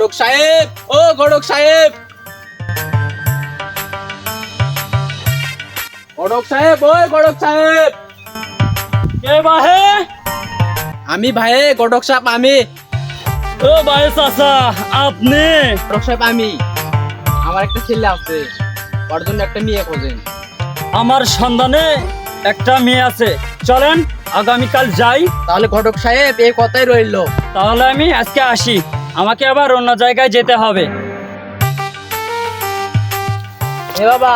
ঘটক সাহেব, ও ঘটক সাহেব, ঘটক সাহেব, ওই ঘটক সাহেব। কে বাহে? আমি ভাই, ঘটক সাহেব আমি। ও ভাই চাচা, আপনি? ঘটক সাহেব আমি। আমার একটা ছেলে আছে, ওর জন্য একটা মেয়ে খোঁজেন। আমার সন্ধানে একটা মেয়ে আছে, চলেন আগামীকাল যাই। তাহলে ঘটক সাহেব এই কথাই রইলো। তাহলে আমি আজকে আসি, আমাকে আবার অন্য জায়গায় যেতে হবে। এ বাবা,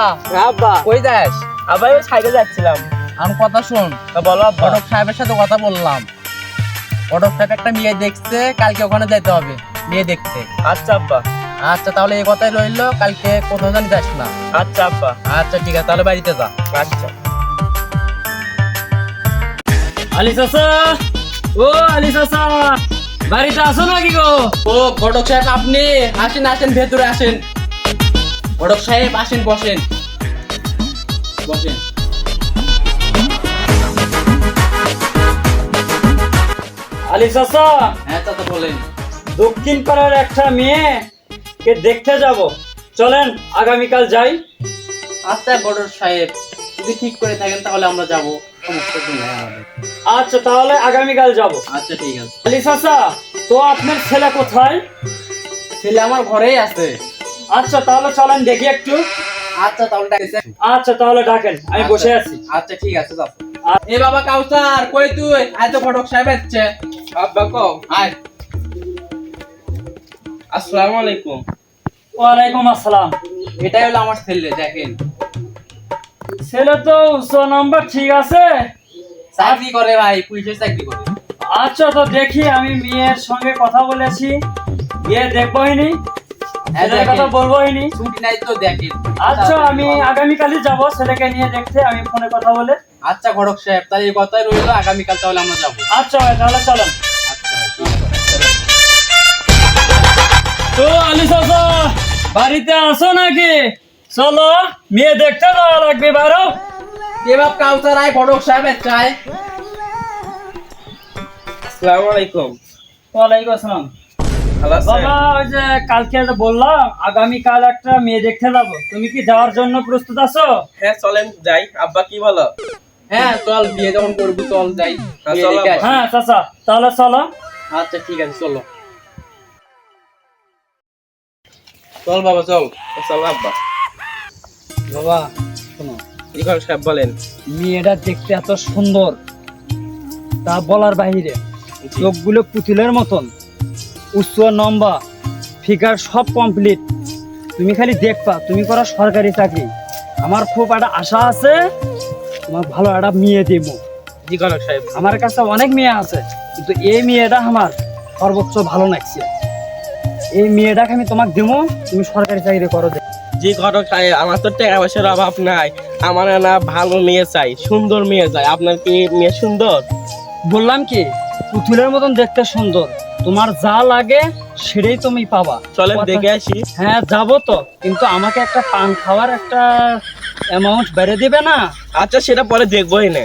আব্বা, কই যাস? আব্বা ওই সাইডে যাচ্ছিলাম। আমার কথা শোন। বলো আব্বা। ঘটক সাহেবের সাথে কথা বললাম, ঘটক সাহেব একটা মেয়ে দেখছে, কালকে ওখানে যেতে হবে মেয়ে দেখতে। আচ্ছা আব্বা। আচ্ছা তাহলে এই কথাই রইলো, কালকে কোথাও জানি যাস না। আচ্ছা আব্বা। আচ্ছা ঠিক আছে, তাহলে বাড়িতে যা। আচ্ছা। আলি চাচা, ও আলি চাচা, বাড়িতে আছো নাকি গো? ও ঘটক সাহেব আপনি? আসেন আসেন, ভেতরে আসেন। ঘটক সাহেব আসেন, বসেন বসেন। আলি চাচা, হ্যাঁ চাচা বলেন। দক্ষিণ পাড়ার একটা মেয়েকে দেখতে যাব, চলেন আগামীকাল যাই। আচ্ছা ঘটক সাহেব, যদি ঠিক করে থাকেন তাহলে আমরা যাবো, সমস্যা তো নেই আমাদের। আচ্ছা তাহলে আগামীকাল যাব। আচ্ছা ঠিক আছে। আলি চাচা, তো আপনার ছেলে কোথায়? ছেলে আমার ঘরেই আছে। আচ্ছা তাহলে চলেন দেখি একটু। আচ্ছা তাহলে ডাকছেন। আচ্ছা তাহলে ডাকেন, আমি বসে আছি। আচ্ছা ঠিক আছে যাও। এ বাবা কাউসার, কই তুই? আয় তো, ঘটক সাহেব আসছে। আব্বা কও, আয়। আসসালামু আলাইকুম। ওয়ালাইকুম আসসালাম। এটাই হলো আমার ছেলে, দেখেন। ছেলে তো উচ্চ নাম্বার ঠিক আছে। চাকরি করে ভাই, পুলিশের চাকরি করে। আচ্ছা তো দেখি, আমি মেয়ের সঙ্গে কথা বলেছি, গিয়ে দেখবোইনি, হ্যাঁ, ছেলের কথা বলবোইনি। ছুটি নাই তো, দেখেন। আচ্ছা আমি আগামীকালই যাব ছেলেকে নিয়ে দেখতে, আমি ফোনে কথা বলে। আচ্ছা ঘটক সাহেব, তাহলে এই কথাই রইলো, আগামীকাল তাহলে আমরা যাবো। আচ্ছা ভাই, তাহলে চলেন। আচ্ছা ভাই, ঠিক আছে। তো আলি চাচা, বাড়িতে আছো নাকি? চলো মেয়ে দেখতে যাওয়া লাগবে, বারো। এ বাপ কাউসার, আয় ঘটক সাহেব চায়। আসসালামু আলাইকুম। ওয়ালাইকুম আসসালাম। ভালো আছেন? বাবা, ওই যে কালকে যে বললাম আগামীকাল একটা মেয়ে দেখতে যাবো, তুমি কি যাওয়ার জন্য প্রস্তুত আছো? হ্যাঁ চলেন যাই। আব্বা কি বলো? হ্যাঁ চল, বিয়ে যখন করবি চল যাই। হ্যাঁ, বিয়ে চলো দেখে আসি। হ্যাঁ চাচা, তাহলে চলো। আচ্ছা ঠিক আছে, চলো। চল বাবা চল। চলো আব্বা। বাবা শোনো, কি করেন সাহেব বলেন? মেয়েটা দেখতে এত সুন্দর, তা বলার বাহিরে। চোখগুলো পুতুলের মতন, উচ্চ লম্বা, ফিগার সব কমপ্লিট। তুমি খালি দেখবা, তুমি করো সরকারি চাকরি। আমার খুব একটা আশা আছে, তোমার ভালো একটা মেয়ে দেব। জি কনক সাহেব। আমার কাছে অনেক মেয়ে আছে, কিন্তু এই মেয়েটা আমার সর্বোচ্চ ভালো লাগছে। এই মেয়েটাকে আমি তোমাকে দেবো, তুমি সরকারি চাকরি করো। জি কনক সাহেব, আমার তো টাকা পয়সার অভাব নাই। আমার না ভালো মেয়ে চাই, সুন্দর মেয়ে চাই। আপনার কি মেয়ে সুন্দর? বললাম কি, পুতুলের মতন দেখতে সুন্দর, তোমার যা লাগে সেটাই তুমি পাবা। চলেন দেখে আসি। হ্যাঁ যাবো তো, কিন্তু আমাকে একটা পান খাওয়ার একটা অ্যামাউন্ট বেড়ে দিবে না? আচ্ছা সেটা পরে দেখবোই না।